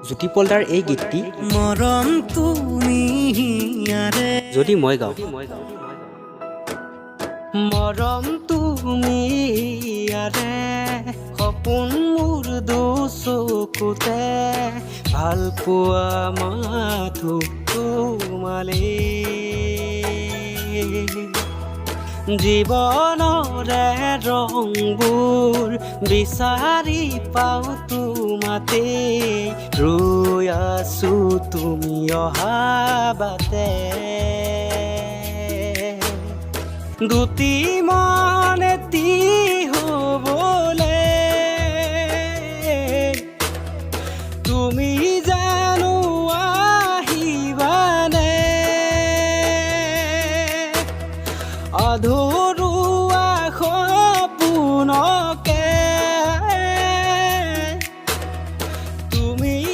জ্যোতি পলদাৰ এই গীতটি মৰম তুমি যদি মই গাওঁ, মৰম তুমি সপোন মোৰ দুচকুতে ভাল পোৱা মাথো তোমালে জীৱনৰে ৰংবোৰ বিচাৰি পাওঁ তোমাতে ৰৈ আছো তুমি অহা বাটে দুটি মন এটি হ'বলে তুমি